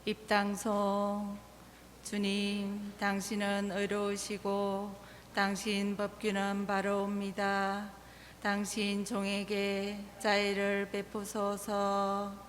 입당송. 주님, 당신은 의로우시고 당신 법규는 바로옵니다. 당신 종에게 자애를 베푸소서.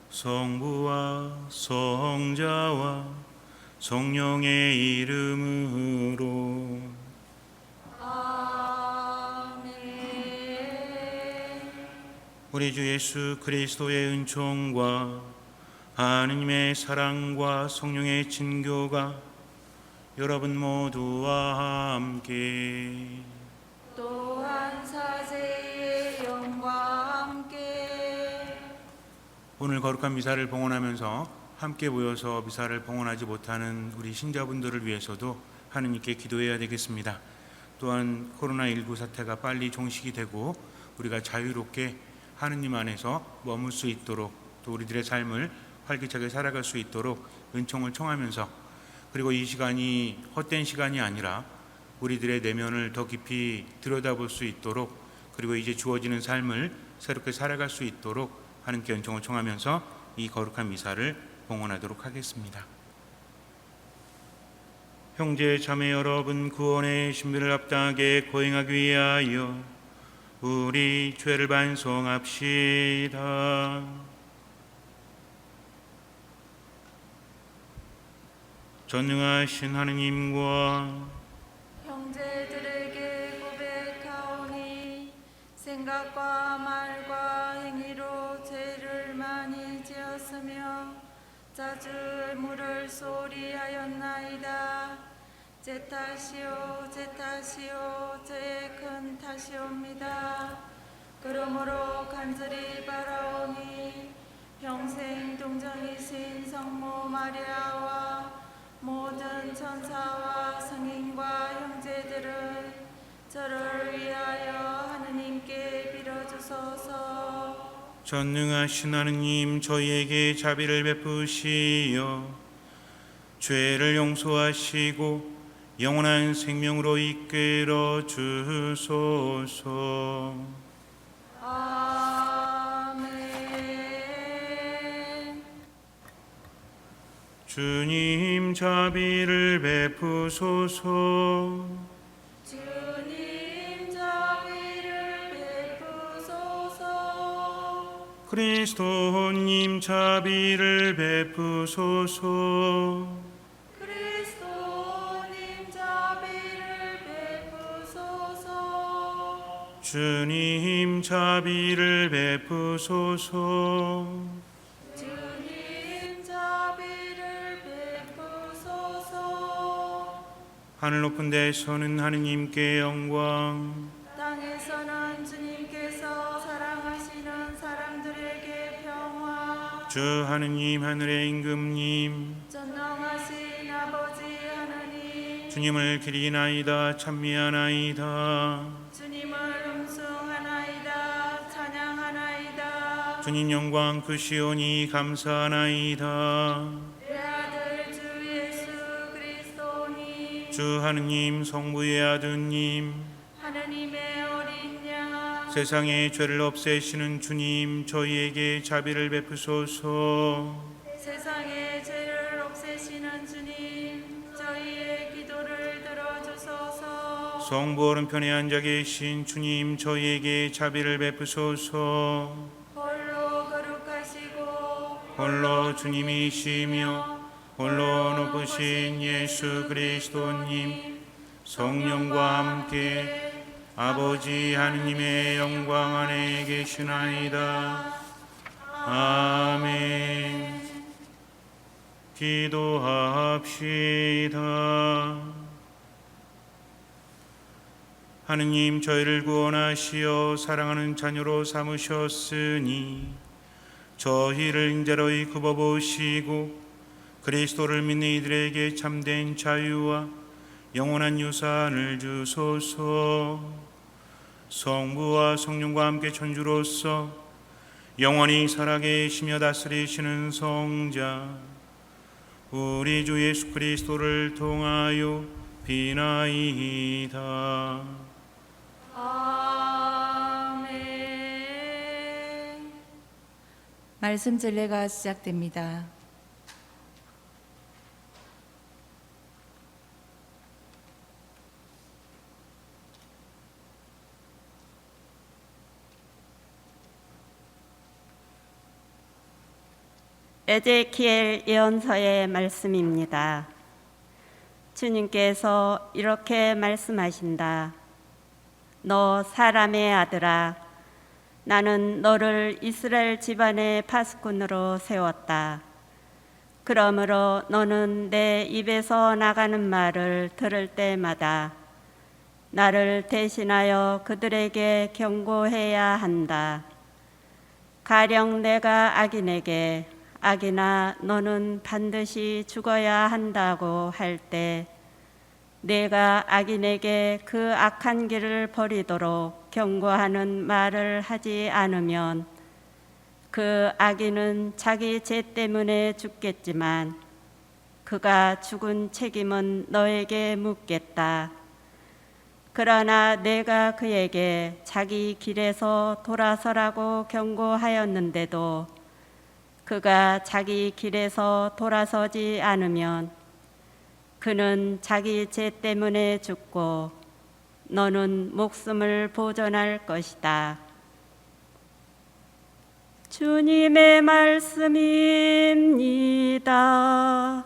성부와 성자와 성령의 이름으로. 아멘. 우리 주 예수 그리스도의 은총과 하느님의 사랑과 성령의 친교가 여러분 모두와 함께 또한 사제의 영과 함께 오늘 거룩한 미사를 봉헌하면서 함께 모여서 미사를 봉헌하지 못하는 우리 신자분들을 위해서도 하느님께 기도해야 되겠습니다. 또한 코로나19 사태가 빨리 종식이 되고 우리가 자유롭게 하느님 안에서 머물 수 있도록, 또 우리들의 삶을 활기차게 살아갈 수 있도록 은총을 청하면서, 그리고 이 시간이 헛된 시간이 아니라 우리들의 내면을 더 깊이 들여다볼 수 있도록, 그리고 이제 주어지는 삶을 새롭게 살아갈 수 있도록 하느님께 은총을 청하면서 이 거룩한 미사를 봉헌하도록 하겠습니다. 형제 자매 여러분, 구원의 신비를 합당하게 거행하기 위하여 우리 죄를 반성합시다. 전능하신 하느님과 형제들에게 고백하오니 생각과 말과 행위로 죄를 많이 지었으며 자주 물을 소리하였나이다. 제 탓이요 제 탓이요 제 큰 탓이옵니다. 그러므로 간절히 바라오니 평생 동정이신 성모 마리아와 모든 천사와 성인과 형제들은 저를 위하여 하느님께 빌어주소서. 전능하신 하느님, 저희에게 자비를 베푸시어 죄를 용서하시고 영원한 생명으로 이끌어 주소서. 아멘. 주님, 자비를 베푸소서. 주님, 자비를 베푸소서. 그리스도님, 자비를 베푸소서. 그리스도님, 자비를 베푸소서. 주님, 자비를 베푸소서. 주님, 자비를 베푸소서. 하늘 높은 데서는 하느님께 영광, 땅에서는 주님께서 사랑하시는 사람들에게 평화. 주 하느님, 하늘의 임금님, 전능하신 아버지 하나님, 주님을 기리나이다, 찬미하나이다. 주님을 음숭하나이다, 찬양하나이다. 주님 영광 크시오니 감사하나이다. 내 아들 주 예수 그리스도니, 주 하느님, 성부의 아드님, 하느님의 어린 양, 세상의 죄를 없애시는 주님, 저희에게 자비를 베푸소서. 세상의 죄를 없애시는 주님, 저희의 기도를 들어주소서. 성부 오른편에 앉아 계신 주님, 저희에게 자비를 베푸소서. 홀로 거룩하시고 홀로 주님이시며 홀로 높으신 예수 그리스도님, 성령과 함께 아버지 하느님의 영광 안에 계시나이다. 아멘. 기도합시다. 하느님, 저희를 구원하시어 사랑하는 자녀로 삼으셨으니 저희를 인자로이 굽어보시고 그리스도를 믿는 이들에게 참된 자유와 영원한 유산을 주소서. 성부와 성령과 함께 천주로서 영원히 살아계시며 다스리시는 성자 우리 주 예수 그리스도를 통하여 비나이다. 아멘. 말씀 전례가 시작됩니다. 에제키엘 예언서의 말씀입니다. 주님께서 이렇게 말씀하신다. 너 사람의 아들아, 나는 너를 이스라엘 집안의 파수꾼으로 세웠다. 그러므로 너는 내 입에서 나가는 말을 들을 때마다 나를 대신하여 그들에게 경고해야 한다. 가령 내가 악인에게 악인아 너는 반드시 죽어야 한다고 할 때 내가 악인에게 그 악한 길을 버리도록 경고하는 말을 하지 않으면 그 악인은 자기 죄 때문에 죽겠지만 그가 죽은 책임은 너에게 묻겠다. 그러나 내가 그에게 자기 길에서 돌아서라고 경고하였는데도 그가 자기 길에서 돌아서지 않으면 그는 자기 죄 때문에 죽고 너는 목숨을 보존할 것이다. 주님의 말씀입니다.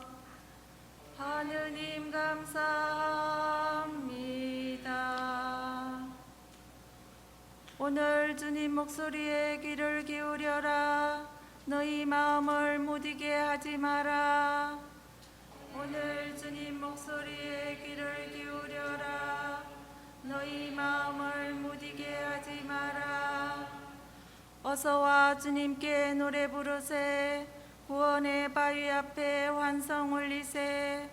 하느님 감사합니다. 오늘 주님 목소리에 귀를 기울여라. 너희 마음을 무디게 하지 마라. 오늘 주님 목소리에 귀를 기울여라. 너희 마음을 무디게 하지 마라. 어서와 주님께 노래 부르세. 구원의 바위 앞에 환성 올리세.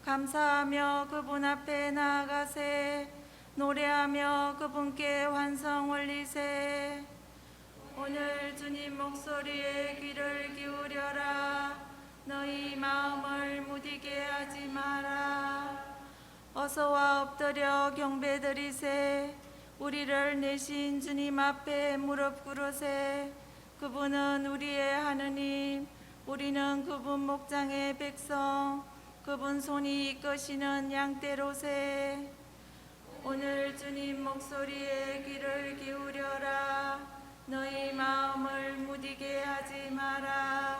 감사하며 그분 앞에 나아가세. 노래하며 그분께 환성 올리세. 오늘 주님 목소리에 귀를 기울여라. 너희 마음을 무디게 하지 마라. 어서와 엎드려 경배드리세. 우리를 내신 주님 앞에 무릎 꿇으세. 그분은 우리의 하느님, 우리는 그분 목장의 백성, 그분 손이 이끄시는 양떼로세. 오늘 주님 목소리에 귀를 기울여라. 너희 마음을 무디게 하지 마라.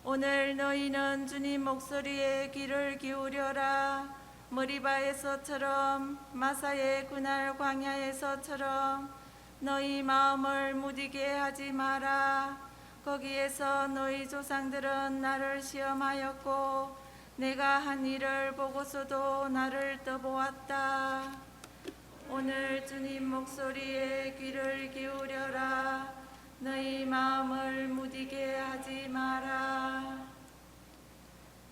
오늘 너희는 주님 목소리에 귀를 기울여라. 머리바에서처럼 마사의 그날 광야에서처럼 너희 마음을 무디게 하지 마라. 거기에서 너희 조상들은 나를 시험하였고 내가 한 일을 보고서도 나를 떠보았다. 오늘 주님 목소리에 귀를 기울여라. 너희 마음을 무디게 하지 마라.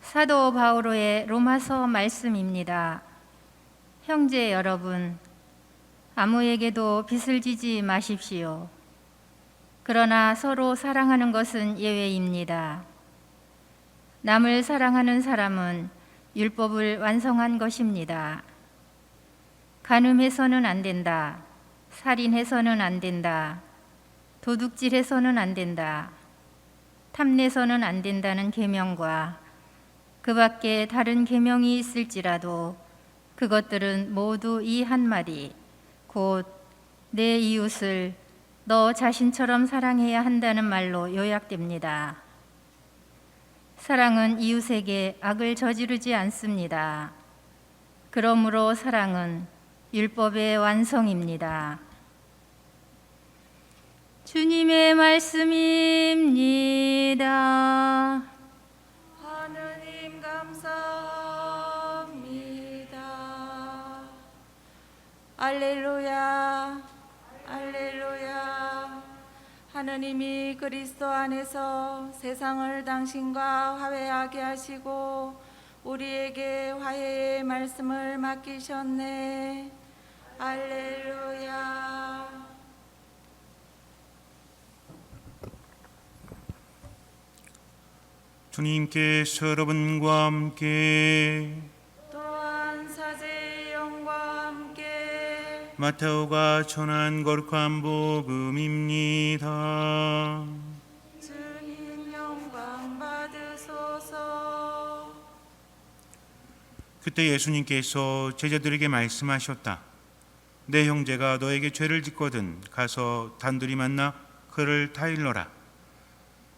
사도 바오로의 로마서 말씀입니다. 형제 여러분, 아무에게도 빚을 지지 마십시오. 그러나 서로 사랑하는 것은 예외입니다. 남을 사랑하는 사람은 율법을 완성한 것입니다. 간음해서는 안 된다. 살인해서는 안 된다. 도둑질해서는 안 된다. 탐내서는 안 된다는 계명과 그 밖에 다른 계명이 있을지라도 그것들은 모두 이 한마디, 곧 내 이웃을 너 자신처럼 사랑해야 한다는 말로 요약됩니다. 사랑은 이웃에게 악을 저지르지 않습니다. 그러므로 사랑은 율법의 완성입니다. 주님의 말씀입니다. 하느님 감사합니다. 알렐루야, 알렐루야. 하느님이 그리스도 안에서 세상을 당신과 화해하게 하시고 우리에게 화해의 말씀을 맡기셨네. 알렐루야. 주님께서 여러분과 함께 또한 사제의 영과 함께 마테오가 전한 거룩한 복음입니다. 주님 영광 받으소서. 그때 예수님께서 제자들에게 말씀하셨다. 내 형제가 너에게 죄를 짓거든 가서 단둘이 만나 그를 타일러라.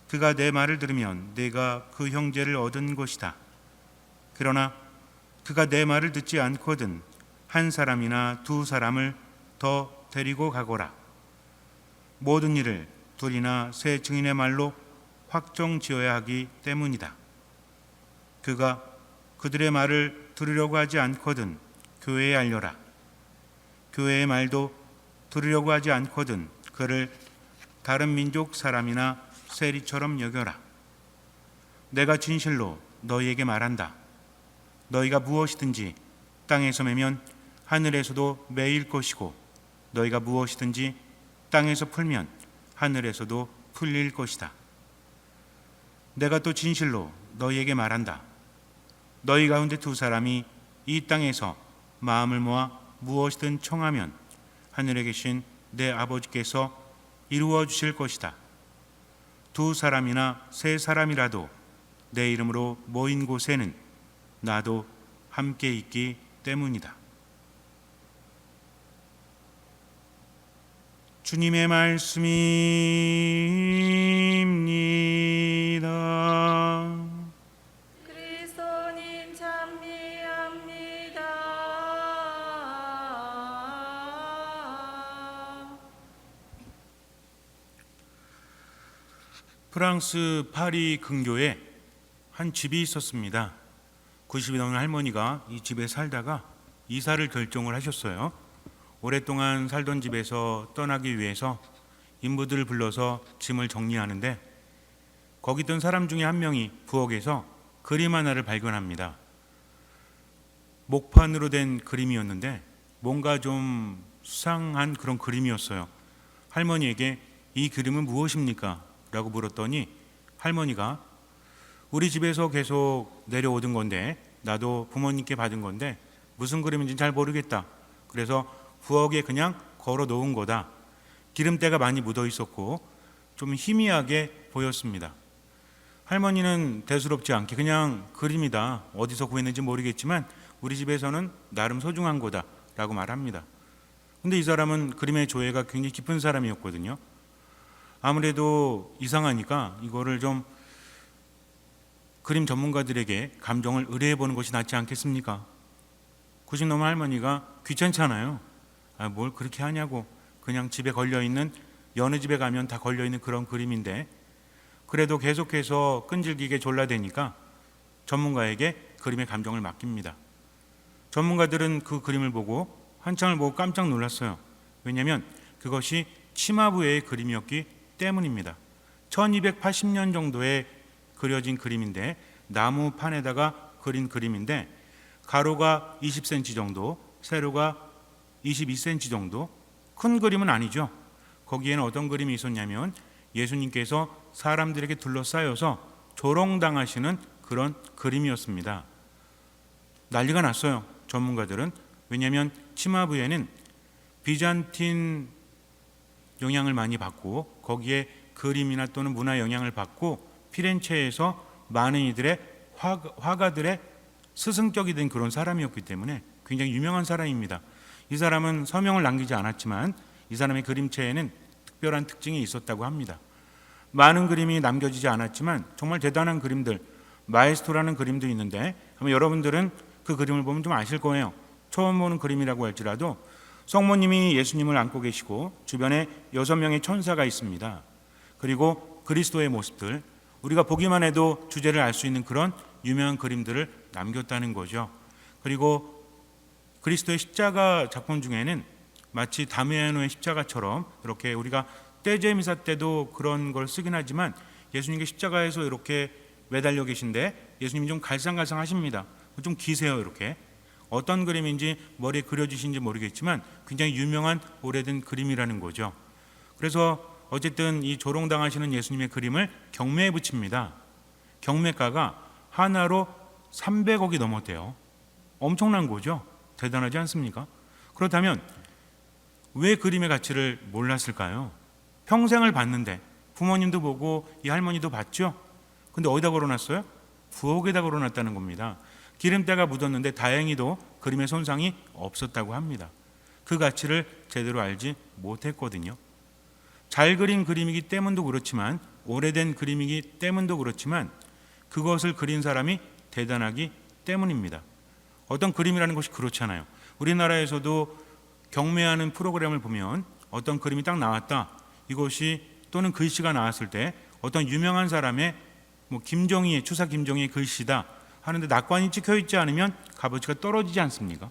그가 내 말을 들으면 내가 그 형제를 얻은 것이다. 그러나 그가 내 말을 듣지 않거든 한 사람이나 두 사람을 더 데리고 가거라. 모든 일을 둘이나 세 증인의 말로 확정지어야 하기 때문이다. 그가 그들의 말을 들으려고 하지 않거든 교회에 알려라. 교회의 말도 들으려고 하지 않거든 그를 다른 민족 사람이나 세리처럼 여겨라. 내가 진실로 너희에게 말한다. 너희가 무엇이든지 땅에서 매면 하늘에서도 매일 것이고 너희가 무엇이든지 땅에서 풀면 하늘에서도 풀릴 것이다. 내가 또 진실로 너희에게 말한다. 너희 가운데 두 사람이 이 땅에서 마음을 모아 무엇이든 청하면 하늘에 계신 내 아버지께서 이루어 주실 것이다. 두 사람이나 세 사람이라도 내 이름으로 모인 곳에는 나도 함께 있기 때문이다. 주님의 말씀입니다. 그리스도님 찬미합니다. 프랑스 파리 근교에 한 집이 있었습니다. 90이 넘은 할머니가 이 집에 살다가 이사를 결정을 하셨어요. 오랫동안 살던 집에서 떠나기 위해서 인부들을 불러서 짐을 정리하는데 거기 있던 사람 중에 한 명이 부엌에서 그림 하나를 발견합니다. 목판으로 된 그림이었는데 뭔가 좀 수상한 그런 그림이었어요. 할머니에게 이 그림은 무엇입니까? 라고 물었더니 할머니가 우리 집에서 계속 내려오던 건데 나도 부모님께 받은 건데 무슨 그림인지 잘 모르겠다. 그래서 부엌에 그냥 걸어 놓은 거다. 기름때가 많이 묻어 있었고 좀 희미하게 보였습니다. 할머니는 대수롭지 않게 그냥 그림이다. 어디서 구했는지 모르겠지만 우리 집에서는 나름 소중한 거다 라고 말합니다. 근데 이 사람은 그림의 조예가 굉장히 깊은 사람이었거든요. 아무래도 이상하니까 이거를 좀 그림 전문가들에게 감정을 의뢰해 보는 것이 낫지 않겠습니까? 90 넘은 할머니가 귀찮잖아요. 뭘 그렇게 하냐고. 그냥 집에 걸려있는 여느 집에 가면 다 걸려있는 그런 그림인데 그래도 계속해서 끈질기게 졸라대니까 전문가에게 그림의 감정을 맡깁니다. 전문가들은 그 그림을 보고 한창을 보고 깜짝 놀랐어요. 왜냐하면 그것이 치마부의 그림이었기 때문입니다. 1280년 정도에 그려진 그림인데 나무판에다가 그린 그림인데 가로가 20cm 정도, 세로가 22cm 정도, 큰 그림은 아니죠. 거기에는 어떤 그림이 있었냐면 예수님께서 사람들에게 둘러싸여서 조롱당하시는 그런 그림이었습니다. 난리가 났어요. 전문가들은. 왜냐하면 치마부에는 비잔틴 영향을 많이 받고 거기에 그림이나 또는 문화 영향을 받고 피렌체에서 많은 이들의 화가들의 스승격이 된 그런 사람이었기 때문에 굉장히 유명한 사람입니다. 이 사람은 서명을 남기지 않았지만 이 사람의 그림체에는 특별한 특징이 있었다고 합니다. 많은 그림이 남겨지지 않았지만 정말 대단한 그림들, 마에스토라는 그림도 있는데 아마 여러분들은 그 그림을 보면 좀 아실 거예요. 처음 보는 그림이라고 할지라도 성모님이 예수님을 안고 계시고 주변에 6명의 천사가 있습니다. 그리고 그리스도의 모습들, 우리가 보기만 해도 주제를 알 수 있는 그런 유명한 그림들을 남겼다는 거죠. 그리고 그리스도의 십자가 작품 중에는 마치 다메아노의 십자가처럼 이렇게 우리가 떼제 미사 때도 그런 걸 쓰긴 하지만 예수님께 십자가에서 이렇게 매달려 계신데 예수님이 좀 갈상갈상하십니다. 좀 기세요. 이렇게 어떤 그림인지 머리에 그려주신지 모르겠지만 굉장히 유명한 오래된 그림이라는 거죠. 그래서 어쨌든 이 조롱당하시는 예수님의 그림을 경매에 붙입니다. 경매가가 하나로 300억이 넘었대요. 엄청난 거죠. 대단하지 않습니까? 그렇다면 왜 그림의 가치를 몰랐을까요? 평생을 봤는데 부모님도 보고 이 할머니도 봤죠. 근데 어디다 걸어놨어요? 부엌에다 걸어놨다는 겁니다. 기름때가 묻었는데 다행히도 그림의 손상이 없었다고 합니다. 그 가치를 제대로 알지 못했거든요. 잘 그린 그림이기 때문도 그렇지만, 오래된 그림이기 때문도 그렇지만, 그것을 그린 사람이 대단하기 때문입니다. 어떤 그림이라는 것이 그렇잖아요. 우리나라에서도 경매하는 프로그램을 보면 어떤 그림이 딱 나왔다, 이것이 또는 글씨가 나왔을 때 어떤 유명한 사람의 김정희의, 추사 김정희의 글씨다 하는데 낙관이 찍혀 있지 않으면 값어치가 떨어지지 않습니까?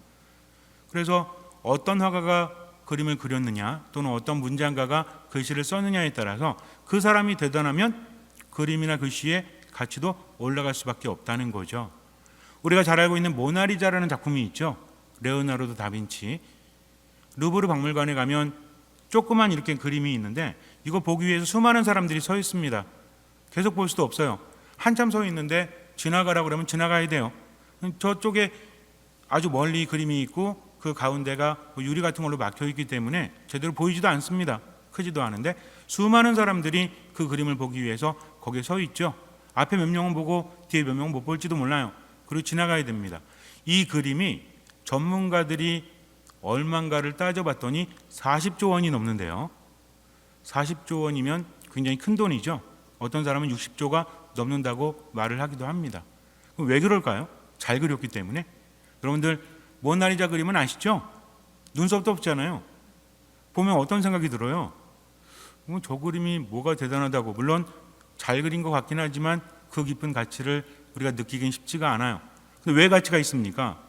그래서 어떤 화가가 그림을 그렸느냐 또는 어떤 문장가가 글씨를 썼느냐에 따라서 그 사람이 대단하면 그림이나 글씨의 가치도 올라갈 수밖에 없다는 거죠. 우리가 잘 알고 있는 모나리자라는 작품이 있죠. 레오나르도 다빈치. 루브르 박물관에 가면 조그만 이렇게 그림이 있는데 이거 보기 위해서 수많은 사람들이 서 있습니다. 계속 볼 수도 없어요. 한참 서 있는데 지나가라고 그러면 지나가야 돼요. 저쪽에 아주 멀리 그림이 있고 그 가운데가 유리 같은 걸로 막혀 있기 때문에 제대로 보이지도 않습니다. 크지도 않은데 수많은 사람들이 그 그림을 보기 위해서 거기에 서 있죠. 앞에 몇 명은 보고 뒤에 몇 명은 못 볼지도 몰라요. 그리고 지나가야 됩니다. 이 그림이 전문가들이 얼마인가를 따져봤더니 40조 원이 넘는데요. 40조 원이면 굉장히 큰 돈이죠. 어떤 사람은 60조가 넘는다고 말을 하기도 합니다. 왜 그럴까요? 잘 그렸기 때문에. 여러분들 모나리자 그림은 아시죠? 눈썹도 없잖아요. 보면 어떤 생각이 들어요? 저 그림이 뭐가 대단하다고. 물론 잘 그린 것 같긴 하지만 그 깊은 가치를 우리가 느끼긴 쉽지가 않아요. 근데 왜 가치가 있습니까?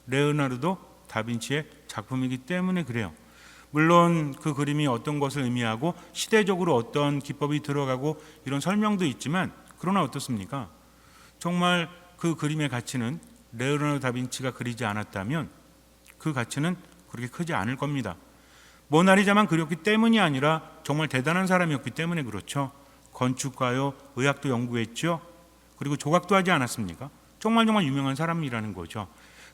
레오나르도 다빈치의 작품이기 때문에 그래요. 물론 그 그림이 어떤 것을 의미하고 시대적으로 어떤 기법이 들어가고 이런 설명도 있지만, 그러나 어떻습니까? 정말 그 그림의 가치는 레오나르도 다빈치가 그리지 않았다면 그 가치는 그렇게 크지 않을 겁니다. 모나리자만 그렸기 때문이 아니라 정말 대단한 사람이었기 때문에 그렇죠. 건축가요, 의학도 연구했죠. 그리고 조각도 하지 않았습니까? 정말 유명한 사람이라는 거죠.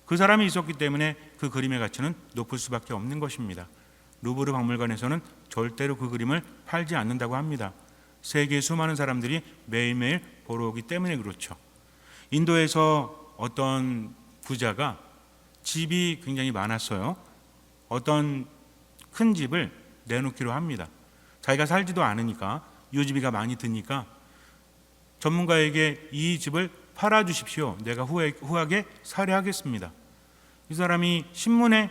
그 사람이 있었기 때문에 그 그림의 가치는 높을 수밖에 없는 것입니다. 루브르 박물관에서는 절대로 그 그림을 팔지 않는다고 합니다. 세계의 수많은 사람들이 매일매일 보러 오기 때문에 그렇죠. 인도에서 어떤 부자가 집이 굉장히 많았어요. 어떤 큰 집을 내놓기로 합니다. 자기가 살지도 않으니까, 유지비가 많이 드니까 전문가에게 이 집을 팔아주십시오. 내가 후하게 사례하겠습니다. 이 사람이 신문에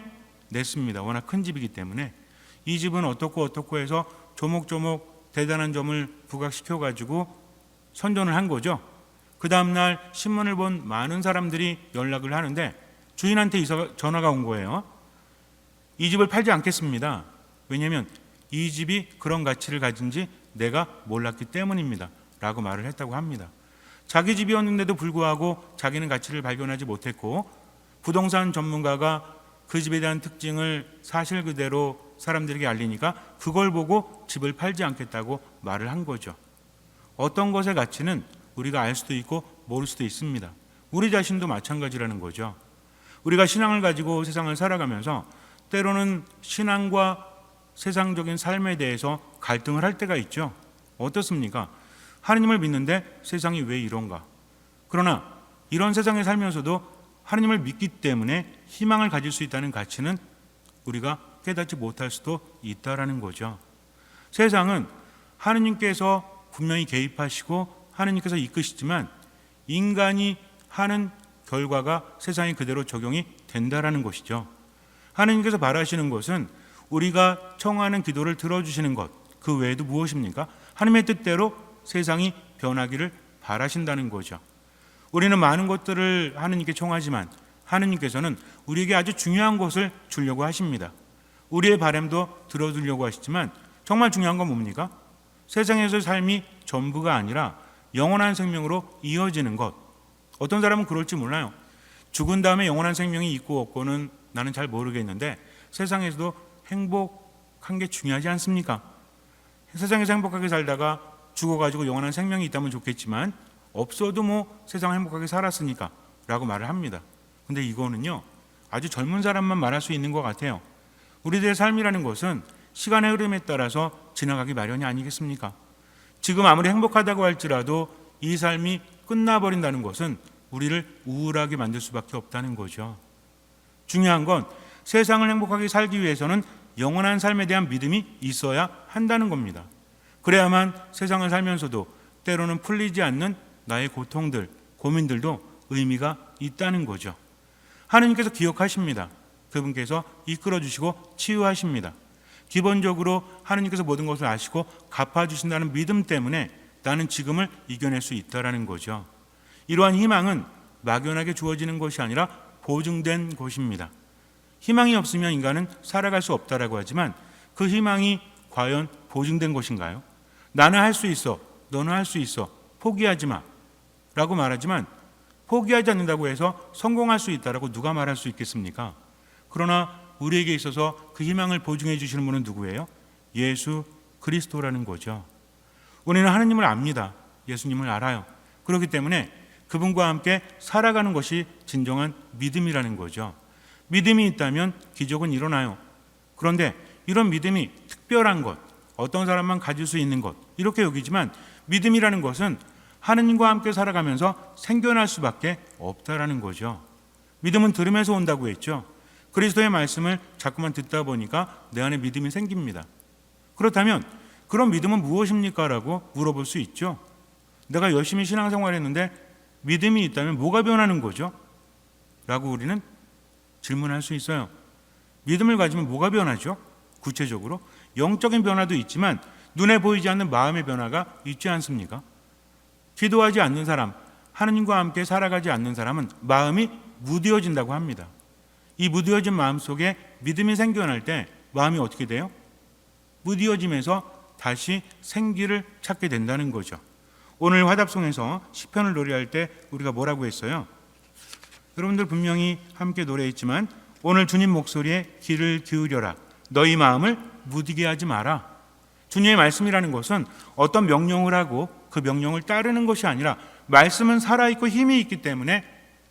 냈습니다. 워낙 큰 집이기 때문에 이 집은 어떻고 해서 조목조목 대단한 점을 부각시켜가지고 선전을 한 거죠. 그 다음날 신문을 본 많은 사람들이 연락을 하는데 주인한테 전화가 온 거예요. 이 집을 팔지 않겠습니다. 왜냐하면 이 집이 그런 가치를 가진지 내가 몰랐기 때문입니다. 라고 말을 했다고 합니다. 자기 집이었는데도 불구하고 자기는 가치를 발견하지 못했고, 부동산 전문가가 그 집에 대한 특징을 사실 그대로 사람들에게 알리니까 그걸 보고 집을 팔지 않겠다고 말을 한 거죠. 어떤 것의 가치는 우리가 알 수도 있고 모를 수도 있습니다. 우리 자신도 마찬가지라는 거죠. 우리가 신앙을 가지고 세상을 살아가면서 때로는 신앙과 세상적인 삶에 대해서 갈등을 할 때가 있죠. 어떻습니까? 하느님을 믿는데 세상이 왜 이런가? 그러나 이런 세상에 살면서도 하느님을 믿기 때문에 희망을 가질 수 있다는 가치는 우리가 깨닫지 못할 수도 있다라는 거죠. 세상은 하느님께서 분명히 개입하시고 하느님께서 이끄시지만 인간이 하는 결과가 세상에 그대로 적용이 된다라는 것이죠. 하느님께서 바라시는 것은 우리가 청하는 기도를 들어주시는 것, 그 외에도 무엇입니까? 하나님의 뜻대로 세상이 변하기를 바라신다는 거죠. 우리는 많은 것들을 하느님께 청하지만 하느님께서는 우리에게 아주 중요한 것을 주려고 하십니다. 우리의 바람도 들어주려고 하시지만 정말 중요한 건 뭡니까? 세상에서의 삶이 전부가 아니라 영원한 생명으로 이어지는 것. 어떤 사람은 그럴지 몰라요. 죽은 다음에 영원한 생명이 있고 없고는 나는 잘 모르겠는데 세상에서도 행복한 게 중요하지 않습니까? 세상에서 행복하게 살다가 죽어가지고 영원한 생명이 있다면 좋겠지만 없어도 뭐 세상 행복하게 살았으니까 라고 말을 합니다. 근데 이거는요, 아주 젊은 사람만 말할 수 있는 것 같아요. 우리들의 삶이라는 것은 시간의 흐름에 따라서 지나가기 마련이 아니겠습니까? 지금 아무리 행복하다고 할지라도 이 삶이 끝나버린다는 것은 우리를 우울하게 만들 수밖에 없다는 거죠. 중요한 건 세상을 행복하게 살기 위해서는 영원한 삶에 대한 믿음이 있어야 한다는 겁니다. 그래야만 세상을 살면서도 때로는 풀리지 않는 나의 고통들, 고민들도 의미가 있다는 거죠. 하느님께서 기억하십니다. 그분께서 이끌어주시고 치유하십니다. 기본적으로 하느님께서 모든 것을 아시고 갚아주신다는 믿음 때문에 나는 지금을 이겨낼 수 있다는 거죠. 이러한 희망은 막연하게 주어지는 것이 아니라 보증된 것입니다. 희망이 없으면 인간은 살아갈 수 없다라고 하지만 그 희망이 과연 보증된 것인가요? 나는 할 수 있어, 너는 할 수 있어, 포기하지 마 라고 말하지만 포기하지 않는다고 해서 성공할 수 있다라고 누가 말할 수 있겠습니까? 그러나 우리에게 있어서 그 희망을 보증해 주시는 분은 누구예요? 예수 그리스도라는 거죠. 우리는 하느님을 압니다. 예수님을 알아요. 그렇기 때문에 그분과 함께 살아가는 것이 진정한 믿음이라는 거죠. 믿음이 있다면 기적은 일어나요. 그런데 이런 믿음이 특별한 것, 어떤 사람만 가질 수 있는 것 이렇게 여기지만 믿음이라는 것은 하느님과 함께 살아가면서 생겨날 수밖에 없다라는 거죠. 믿음은 들으면서 온다고 했죠. 그리스도의 말씀을 자꾸만 듣다 보니까 내 안에 믿음이 생깁니다. 그렇다면 그런 믿음은 무엇입니까? 라고 물어볼 수 있죠. 내가 열심히 신앙생활했는데 믿음이 있다면 뭐가 변하는 거죠? 라고 우리는 질문할 수 있어요. 믿음을 가지면 뭐가 변하죠? 구체적으로 영적인 변화도 있지만 눈에 보이지 않는 마음의 변화가 있지 않습니까? 기도하지 않는 사람, 하느님과 함께 살아가지 않는 사람은 마음이 무뎌진다고 합니다. 이 무뎌진 마음 속에 믿음이 생겨날 때 마음이 어떻게 돼요? 무뎌지면서 다시 생기를 찾게 된다는 거죠. 오늘 화답송에서 시편을 노래할 때 우리가 뭐라고 했어요? 여러분들 분명히 함께 노래했지만 오늘 주님 목소리에 귀를 기울여라. 너희 마음을 무디게 하지 마라. 주님의 말씀이라는 것은 어떤 명령을 하고 그 명령을 따르는 것이 아니라 말씀은 살아있고 힘이 있기 때문에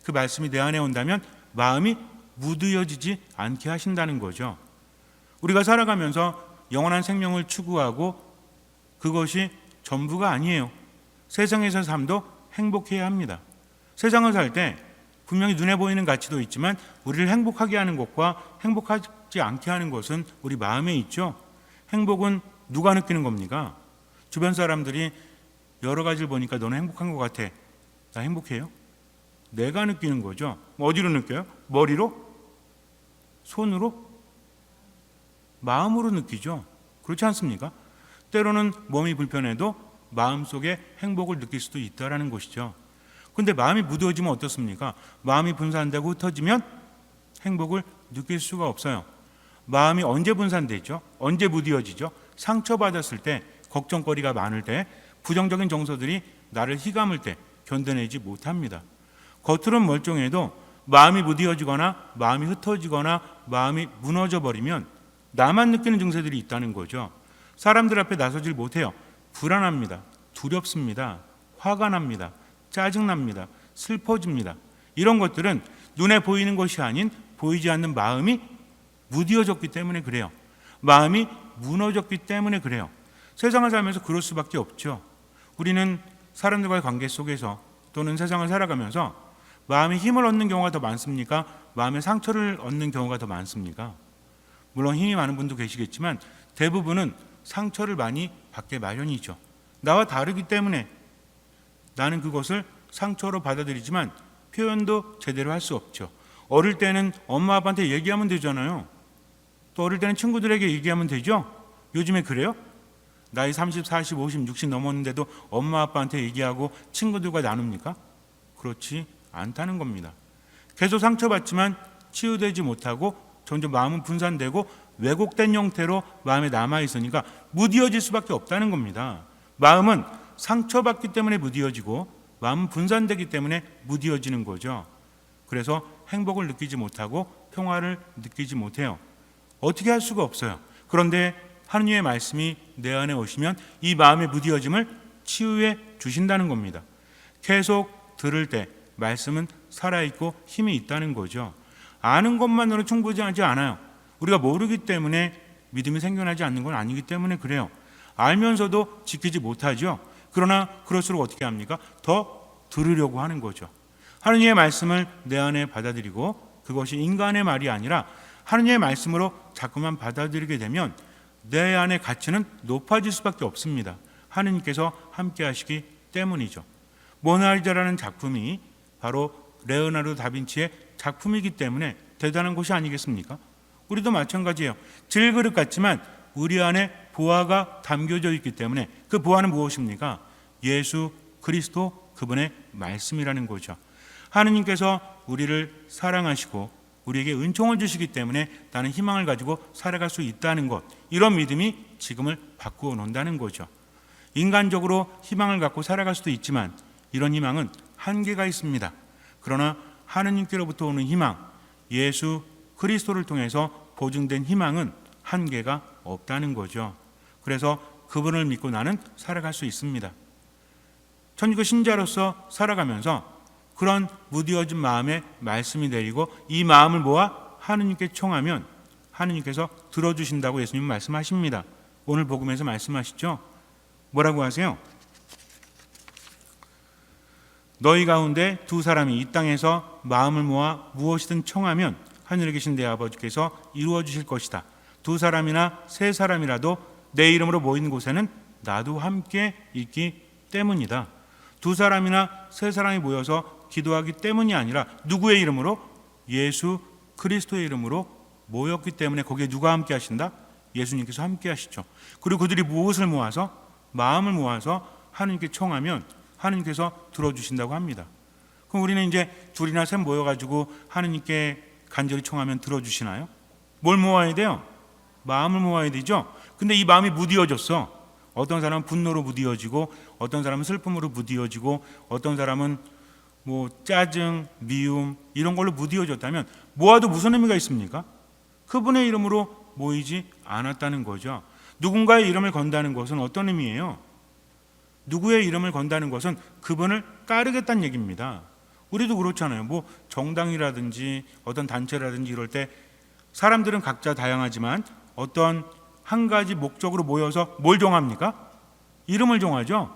그 말씀이 내 안에 온다면 마음이 무뎌지지 않게 하신다는 거죠. 우리가 살아가면서 영원한 생명을 추구하고 그것이 전부가 아니에요. 세상에서 삶도 행복해야 합니다. 세상을 살 때 분명히 눈에 보이는 가치도 있지만 우리를 행복하게 하는 것과 행복하지 않게 하는 것은 우리 마음에 있죠. 행복은 누가 느끼는 겁니까? 주변 사람들이 여러 가지를 보니까 너는 행복한 것 같아. 나 행복해요? 내가 느끼는 거죠. 어디로 느껴요? 머리로? 손으로? 마음으로 느끼죠. 그렇지 않습니까? 때로는 몸이 불편해도 마음속에 행복을 느낄 수도 있다는 것이죠. 그런데 마음이 무뎌지면 어떻습니까? 마음이 분산되고 흩어지면 행복을 느낄 수가 없어요. 마음이 언제 분산되죠? 언제 무뎌지죠? 상처받았을 때, 걱정거리가 많을 때, 부정적인 정서들이 나를 휘감을 때 견뎌내지 못합니다. 겉으로는 멀쩡해도 마음이 무뎌지거나 마음이 흩어지거나 마음이 무너져 버리면 나만 느끼는 증세들이 있다는 거죠. 사람들 앞에 나서질 못해요. 불안합니다. 두렵습니다. 화가 납니다. 짜증납니다. 슬퍼집니다. 이런 것들은 눈에 보이는 것이 아닌 보이지 않는 마음이 무뎌졌기 때문에 그래요. 마음이 무너졌기 때문에 그래요. 세상을 살면서 그럴 수밖에 없죠. 우리는 사람들과의 관계 속에서 또는 세상을 살아가면서 마음의 힘을 얻는 경우가 더 많습니까? 마음의 상처를 얻는 경우가 더 많습니까? 물론 힘이 많은 분도 계시겠지만 대부분은 상처를 많이 받게 마련이죠. 나와 다르기 때문에 나는 그것을 상처로 받아들이지만 표현도 제대로 할 수 없죠. 어릴 때는 엄마 아빠한테 얘기하면 되잖아요. 또 어릴 때는 친구들에게 얘기하면 되죠. 요즘에 그래요? 나이 30, 40, 50, 60 넘었는데도 엄마 아빠한테 얘기하고 친구들과 나눕니까? 그렇지 않다는 겁니다. 계속 상처받지만 치유되지 못하고 점점 마음은 분산되고 왜곡된 형태로 마음에 남아있으니까 무뎌질 수밖에 없다는 겁니다. 마음은 상처받기 때문에 무뎌지고 마음은 분산되기 때문에 무뎌지는 거죠. 그래서 행복을 느끼지 못하고 평화를 느끼지 못해요. 어떻게 할 수가 없어요. 그런데 하느님의 말씀이 내 안에 오시면 이 마음의 무뎌짐을 치유해 주신다는 겁니다. 계속 들을 때 말씀은 살아있고 힘이 있다는 거죠. 아는 것만으로 충분하지 않아요. 우리가 모르기 때문에 믿음이 생겨나지 않는 건 아니기 때문에 그래요. 알면서도 지키지 못하죠. 그러나 그럴수록 어떻게 합니까? 더 들으려고 하는 거죠. 하느님의 말씀을 내 안에 받아들이고 그것이 인간의 말이 아니라 하느님의 말씀으로 자꾸만 받아들이게 되면 내 안의 가치는 높아질 수밖에 없습니다. 하느님께서 함께 하시기 때문이죠. 모나리자라는 작품이 바로 레오나르도 다빈치의 작품이기 때문에 대단한 것이 아니겠습니까? 우리도 마찬가지예요. 질그릇 같지만 우리 안에 보화가 담겨져 있기 때문에 그 보화는 무엇입니까? 예수 그리스도 그분의 말씀이라는 거죠. 하느님께서 우리를 사랑하시고 우리에게 은총을 주시기 때문에 나는 희망을 가지고 살아갈 수 있다는 것, 이런 믿음이 지금을 바꾸어 놓는다는 거죠. 인간적으로 희망을 갖고 살아갈 수도 있지만 이런 희망은 한계가 있습니다. 그러나 하느님께로부터 오는 희망, 예수 그리스도를 통해서 보증된 희망은 한계가 없다는 거죠. 그래서 그분을 믿고 나는 살아갈 수 있습니다. 천주교 신자로서 살아가면서 그런 무디어진 마음에 말씀이 내리고 이 마음을 모아 하느님께 청하면 하느님께서 들어주신다고 예수님은 말씀하십니다. 오늘 복음에서 말씀하시죠. 뭐라고 하세요? 너희 가운데 두 사람이 이 땅에서 마음을 모아 무엇이든 청하면 하늘에 계신 내 아버지께서 이루어 주실 것이다. 두 사람이나 세 사람이라도 내 이름으로 모인 곳에는 나도 함께 있기 때문이다. 두 사람이나 세 사람이 모여서 기도하기 때문이 아니라 누구의 이름으로? 예수 그리스도의 이름으로 모였기 때문에 거기에 누가 함께 하신다? 예수님께서 함께 하시죠. 그리고 그들이 무엇을 모아서? 마음을 모아서 하느님께 청하면 하느님께서 들어주신다고 합니다. 그럼 우리는 이제 둘이나 셋 모여가지고 하느님께 간절히 청하면 들어주시나요? 뭘 모아야 돼요? 마음을 모아야 되죠. 근데 이 마음이 무디어졌어. 어떤 사람은 분노로 무디어지고 어떤 사람은 슬픔으로 무디어지고 어떤 사람은 뭐 짜증, 미움 이런 걸로 무디어졌다면 모아도 무슨 의미가 있습니까? 그분의 이름으로 모이지 않았다는 거죠. 누군가의 이름을 건다는 것은 어떤 의미예요? 누구의 이름을 건다는 것은 그분을 따르겠다는 얘기입니다. 우리도 그렇잖아요. 뭐 정당이라든지 어떤 단체라든지 이럴 때 사람들은 각자 다양하지만 어떤 한 가지 목적으로 모여서 뭘 정합니까? 이름을 정하죠.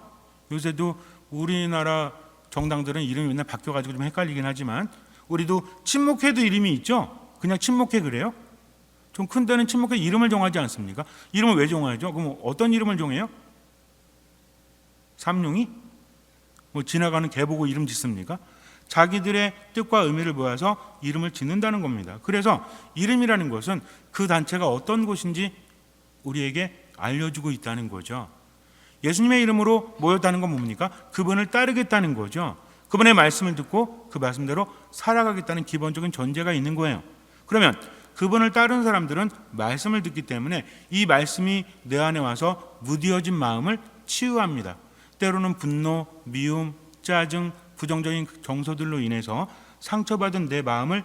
요새도 우리나라 정당들은 이름이 맨날 바뀌어가지고 좀 헷갈리긴 하지만 우리도 친목회도 이름이 있죠. 그냥 친목회 그래요? 좀 큰 데는 친목회 이름을 정하지 않습니까? 이름을 왜 정하죠? 그럼 어떤 이름을 정해요? 삼룡이? 뭐 지나가는 개 보고 이름 짓습니까? 자기들의 뜻과 의미를 모아서 이름을 짓는다는 겁니다. 그래서 이름이라는 것은 그 단체가 어떤 곳인지 우리에게 알려주고 있다는 거죠. 예수님의 이름으로 모였다는 건 뭡니까? 그분을 따르겠다는 거죠. 그분의 말씀을 듣고 그 말씀대로 살아가겠다는 기본적인 전제가 있는 거예요. 그러면 그분을 따르는 사람들은 말씀을 듣기 때문에 이 말씀이 내 안에 와서 무디어진 마음을 치유합니다. 때로는 분노, 미움, 짜증, 부정적인 정서들로 인해서 상처받은 내 마음을